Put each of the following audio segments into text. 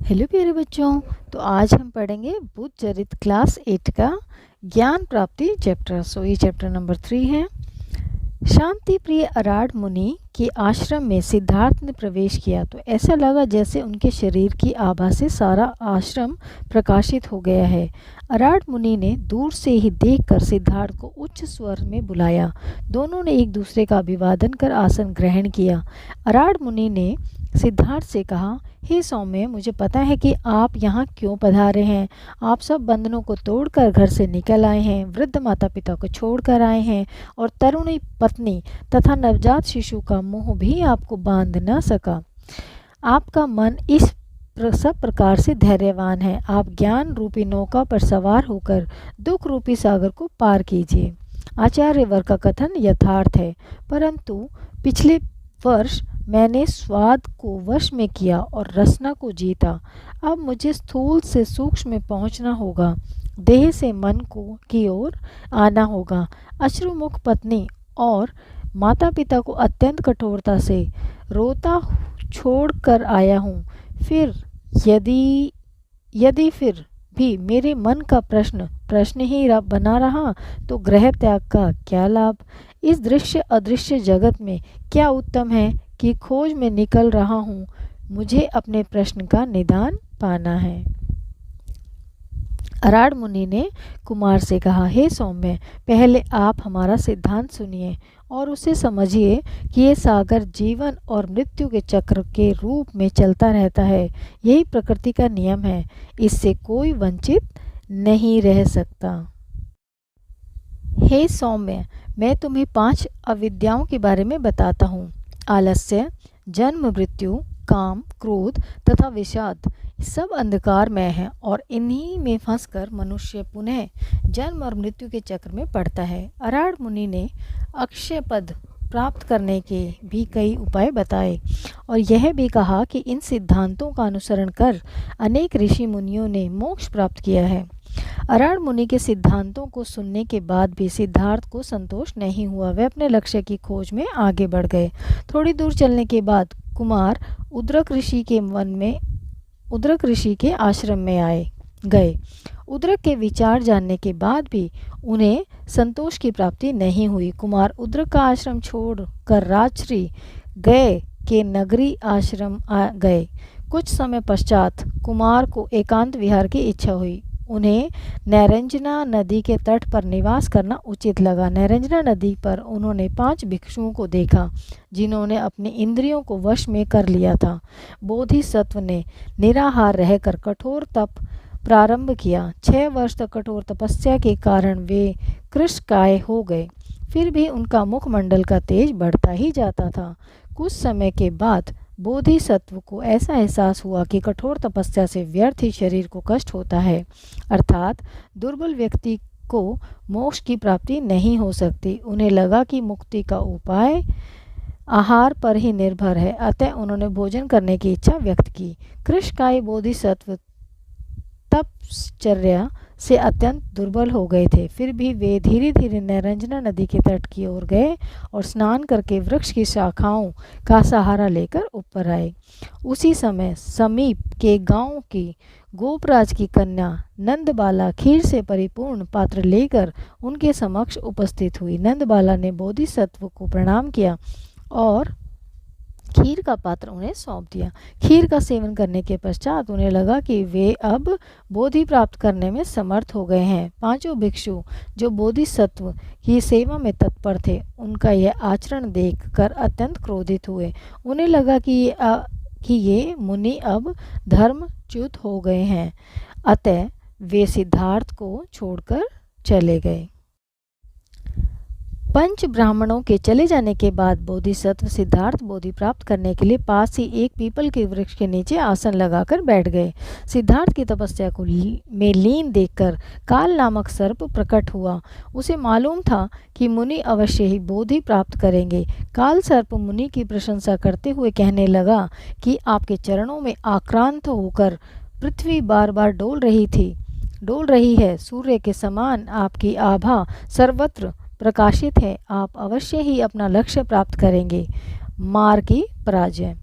Hello प्यारे बच्चों। तो आज हम पढ़ेंगे बुद्ध चरित क्लास 8 का ज्ञान प्राप्ति चैप्टर। ये चैप्टर नंबर 3 है। शांति प्रिय अराड मुनि के आश्रम में सिद्धार्थ ने प्रवेश किया तो ऐसा लगा जैसे उनके शरीर की आभा से सारा आश्रम प्रकाशित हो गया है। अराड मुनि ने दूर से ही देखकर सिद्धार्थ को उच्च स्वर में बुलाया। दोनों ने एक दूसरे का अभिवादन कर आसन ग्रहण किया। अराड मुनि ने सिद्धार्थ से कहा, हे सौम्य, मुझे पता है कि आप यहाँ क्यों पधारे हैं। आप सब बंधनों को तोड़कर घर से निकल आए हैं, वृद्ध माता पिता को छोड़कर आए हैं और तरुणी पत्नी तथा नवजात शिशु का मोह भी आपको बांध न सका। आपका मन इस सब प्रकार से धैर्यवान है। आप ज्ञान रूपी नौका पर सवार होकर दुख रूपी सागर को पार कीजिए। आचार्य वर का कथन यथार्थ है, परंतु पिछले वर्ष मैंने स्वाद को वश में किया और रसना को जीता। अब मुझे स्थूल से सूक्ष्म में पहुंचना होगा, देह से मन को की ओर आना होगा। अश्रुमुख पत्नी और माता पिता को अत्यंत कठोरता से रोता छोड़ कर आया हूँ। फिर यदि फिर भी मेरे मन का प्रश्न ही बना रहा तो गृह त्याग का क्या लाभ। इस दृश्य अदृश्य जगत में क्या उत्तम है कि खोज में निकल रहा हूँ। मुझे अपने प्रश्न का निदान पाना है। अराड मुनि ने कुमार से कहा, हे सौम्य, पहले आप हमारा सिद्धांत सुनिए और उसे समझिए कि ये सागर जीवन और मृत्यु के चक्र के रूप में चलता रहता है। यही प्रकृति का नियम है, इससे कोई वंचित नहीं रह सकता। हे सौम्य, मैं तुम्हें 5 अविद्याओं के बारे में बताता हूँ। आलस्य, जन्म मृत्यु, काम, क्रोध तथा विषाद सब अंधकारमय है और इन्हीं में फंसकर मनुष्य पुनः जन्म और मृत्यु के चक्र में पड़ता है। अराड मुनि ने अक्षय पद प्राप्त करने के भी कई उपाय बताए और यह भी कहा कि इन सिद्धांतों का अनुसरण कर अनेक ऋषि मुनियों ने मोक्ष प्राप्त किया है। अराड मुनि के सिद्धांतों को सुनने के बाद भी सिद्धार्थ को संतोष नहीं हुआ। वे अपने लक्ष्य की खोज में आगे बढ़ गए। थोड़ी दूर चलने के बाद कुमार उद्रक ऋषि के आश्रम में गए। उद्रक के विचार जानने के बाद भी उन्हें संतोष की प्राप्ति नहीं हुई। कुमार उद्रक का आश्रम छोड़कर राजश्री गए के नगरी आश्रम गए। कुछ समय पश्चात कुमार को एकांत विहार की इच्छा हुई। उन्हें नैरंजना नदी के तट पर निवास करना उचित लगा। नैरंजना नदी पर उन्होंने 5 भिक्षुओं को देखा जिन्होंने अपनी इंद्रियों को वश में कर लिया था। बोधिसत्व ने निराहार रहकर कठोर तप प्रारंभ किया। 6 वर्ष तक कठोर तपस्या के कारण वे कृशकाय हो गए। फिर भी उनका मुखमंडल का तेज बढ़ता ही जाता था। कुछ समय के बाद बोधिसत्व को ऐसा एहसास हुआ कि कठोर तपस्या से व्यर्थ ही शरीर को कष्ट होता है, अर्थात दुर्बल व्यक्ति को मोक्ष की प्राप्ति नहीं हो सकती। उन्हें लगा कि मुक्ति का उपाय आहार पर ही निर्भर है, अतः उन्होंने भोजन करने की इच्छा व्यक्त की। कृशकाय बोधिसत्व तपश्चर्या से अत्यंत दुर्बल हो गए थे। फिर भी वे धीरे धीरे नैरंजना नदी के तट की ओर गए और स्नान करके वृक्ष की शाखाओं का सहारा लेकर ऊपर आए। उसी समय समीप के गांव की गोपराज की कन्या नंदबाला खीर से परिपूर्ण पात्र लेकर उनके समक्ष उपस्थित हुई। नंदबाला ने बोधिसत्व को प्रणाम किया और खीर का पात्र उन्हें सौंप दिया। खीर का सेवन करने के पश्चात उन्हें लगा कि वे अब बोधि प्राप्त करने में समर्थ हो गए हैं। 5 भिक्षु जो बोधिसत्व की सेवा में तत्पर थे, उनका यह आचरण देखकर अत्यंत क्रोधित हुए। उन्हें लगा कि ये मुनि अब धर्मच्युत हो गए हैं, अतः वे सिद्धार्थ को छोड़कर चले गए। 5 ब्राह्मणों के चले जाने के बाद बोधिसत्व सिद्धार्थ बोधि प्राप्त करने के लिए पास ही एक पीपल के वृक्ष के नीचे आसन लगाकर बैठ गए। सिद्धार्थ की तपस्या को में लीन देखकर काल नामक सर्प प्रकट हुआ। उसे मालूम था कि मुनि अवश्य ही बोधि प्राप्त करेंगे। काल सर्प मुनि की प्रशंसा करते हुए कहने लगा कि आपके चरणों में आक्रांत होकर पृथ्वी बार बार डोल रही है। सूर्य के समान आपकी आभा सर्वत्र प्रकाशित है। आप अवश्य ही अपना लक्ष्य प्राप्त करेंगे। मार की पराजय।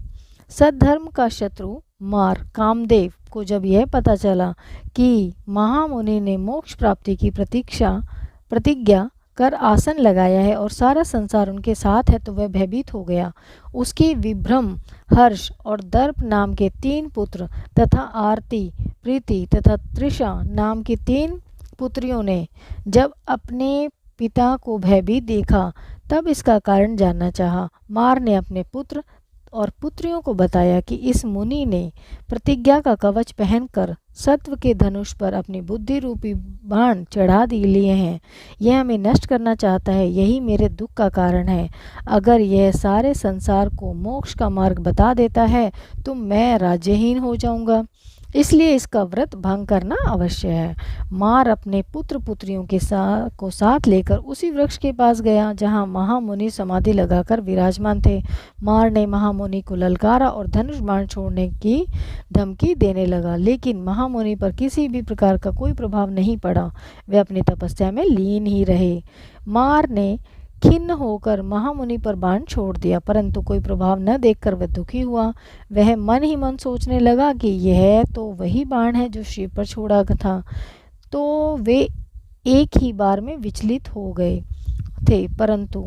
सद्धर्म का शत्रु मार कामदेव को जब यह पता चला कि महामुनि ने मोक्ष प्राप्ति की प्रतिज्ञा कर आसन लगाया है और सारा संसार उनके साथ है, तो वह भयभीत हो गया। उसके विभ्रम, हर्ष और दर्प नाम के 3 पुत्र तथा आरती, प्रीति तथा तृषा नाम की 3 पुत्रियों ने जब अपने पिता को भयभीत देखा तब इसका कारण जानना चाहा। मार ने अपने पुत्र और पुत्रियों को बताया कि इस मुनि ने प्रतिज्ञा का कवच पहनकर सत्व के धनुष पर अपनी बुद्धि रूपी बाण चढ़ा लिए हैं। यह हमें नष्ट करना चाहता है, यही मेरे दुख का कारण है। अगर यह सारे संसार को मोक्ष का मार्ग बता देता है तो मैं राज्यहीन हो जाऊंगा, इसलिए इसका व्रत भंग करना अवश्य है। मार अपने पुत्र पुत्रियों के साथ लेकर उसी वृक्ष के पास गया जहां महामुनि समाधि लगाकर विराजमान थे। मार ने महामुनि को ललकारा और धनुष बाण छोड़ने की धमकी देने लगा, लेकिन महामुनि पर किसी भी प्रकार का कोई प्रभाव नहीं पड़ा। वे अपनी तपस्या में लीन ही रहे। मार ने खिन्न होकर महामुनि पर बाण छोड़ दिया, परंतु कोई प्रभाव न देखकर वह दुखी हुआ। वह मन ही मन सोचने लगा कि यह तो वही बाण है जो शिव पर छोड़ा था। तो वे एक ही बार में विचलित हो गए थे, परंतु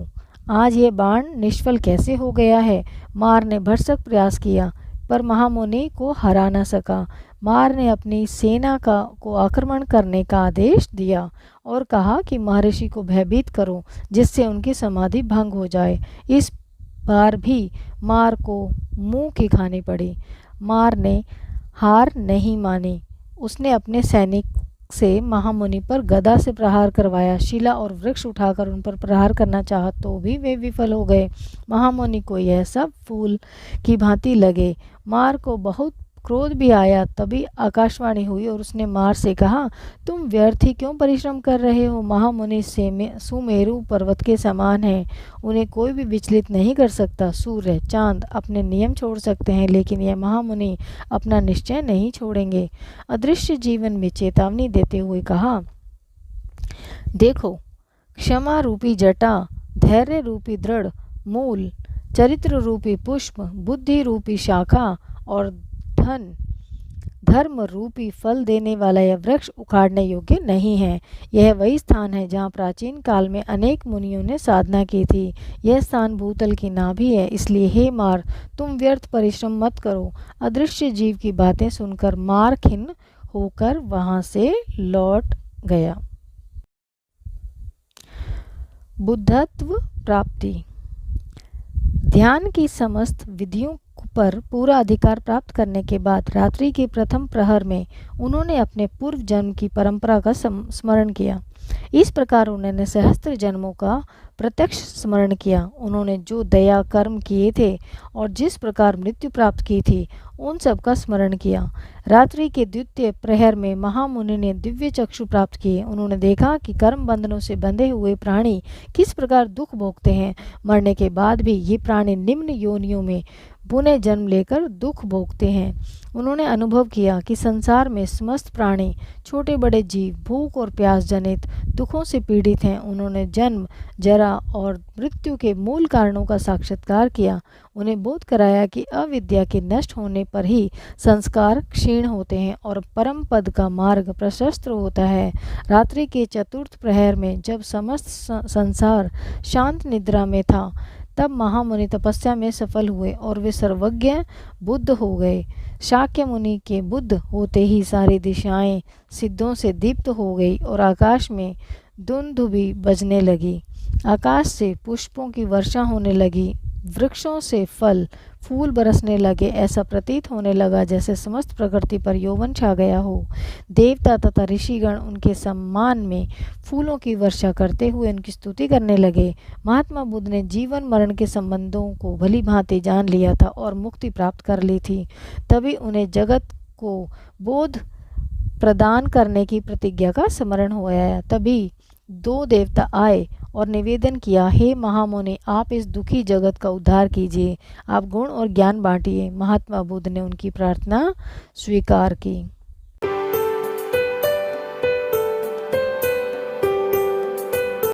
आज यह बाण निष्फल कैसे हो गया है। मार ने भरसक प्रयास किया पर महामुनि को हरा न सका। मार ने अपनी सेना को आक्रमण करने का आदेश दिया और कहा कि महर्षि को भयभीत करो जिससे उनकी समाधि भंग हो जाए। इस बार भी मार को मुंह की खानी पड़ी। मार ने हार नहीं मानी। उसने अपने सैनिक से महामुनि पर गदा से प्रहार करवाया। शिला और वृक्ष उठाकर उन पर प्रहार करना चाहा तो भी वे विफल हो गए। महामुनि को यह सब फूल की भांति लगे। मार को बहुत क्रोध भी आया। तभी आकाशवाणी हुई और उसने मार से कहा, तुम व्यर्थ ही क्यों परिश्रम कर रहे हो। महामुनि सुमेरु पर्वत के समान हैं, उन्हें कोई भी विचलित नहीं कर सकता। सूर्य, चांद अपने नियम छोड़ सकते हैं, लेकिन यह महामुनि अपना निश्चय नहीं छोड़ेंगे। अदृश्य जीवन में चेतावनी देते हुए कहा, देखो, क्षमा रूपी जटा, धैर्य रूपी दृढ़ मूल, चरित्र रूपी पुष्प, बुद्धि रूपी शाखा और धर्म रूपी फल देने वाला यह वृक्ष उखाड़ने योग्य नहीं है। यह वही स्थान है जहाँ प्राचीन काल में अनेक मुनियों ने साधना की थी। यह स्थान भूतल की नाभि है, इसलिए हे मार, तुम व्यर्थ परिश्रम मत करो। अदृश्य जीव की बातें सुनकर मार खिन्न होकर वहां से लौट गया। बुद्धत्व प्राप्ति। ध्यान की समस्त विधियों पर पूरा अधिकार प्राप्त करने के बाद रात्रि के प्रथम प्रहर में उन्होंने अपने पूर्व जन्म की परंपरा का स्मरण किया। इस प्रकार उन्होंने सहस्त्र जन्मों का प्रत्यक्ष स्मरण किया। उन्होंने जो दया कर्म किए थे और जिस प्रकार मृत्यु प्राप्त की थी उन सब का स्मरण किया। रात्रि के द्वितीय प्रहर में महामुनि ने दिव्य चक्षु प्राप्त किए। उन्होंने देखा कि कर्म बंधनों से बंधे हुए प्राणी किस प्रकार दुख भोगते हैं। मरने के बाद भी ये प्राणी निम्न योनियों में पुनः जन्म लेकर दुख भोगते हैं। उन्होंने अनुभव किया कि संसार में समस्त प्राणी, छोटे बड़े जीव, भूख और प्यास जनित दुखों से पीड़ित हैं। उन्होंने जन्म, जरा और मृत्यु के मूल कारणों का साक्षात्कार किया। उन्हें बोध कराया कि अविद्या के नष्ट होने पर ही संस्कार क्षीण होते हैं और परम पद का मार्ग प्रशस्त होता है। रात्रि के चतुर्थ प्रहर में जब समस्त संसार शांत निद्रा में था, तब महामुनि तपस्या में सफल हुए और वे सर्वज्ञ बुद्ध हो गए। शाक्य मुनि के बुद्ध होते ही सारी दिशाएं सिद्धों से दीप्त हो गई और आकाश में धुंधुभी बजने लगी। आकाश से पुष्पों की वर्षा होने लगी, वृक्षों से फल फूल बरसने लगे। ऐसा प्रतीत होने लगा जैसे समस्त प्रकृति पर यौवन छा गया हो। देवता तथा ऋषिगण उनके सम्मान में फूलों की वर्षा करते हुए उनकी स्तुति करने लगे। महात्मा बुद्ध ने जीवन मरण के संबंधों को भली भांति जान लिया था और मुक्ति प्राप्त कर ली थी। तभी उन्हें जगत को बोध प्रदान करने की प्रतिज्ञा का स्मरण हो आया। तभी 2 देवता आए और निवेदन किया, हे महामुनि, आप इस दुखी जगत का उद्धार कीजिए, आप गुण और ज्ञान बांटिए। महात्मा बुद्ध ने उनकी प्रार्थना स्वीकार की।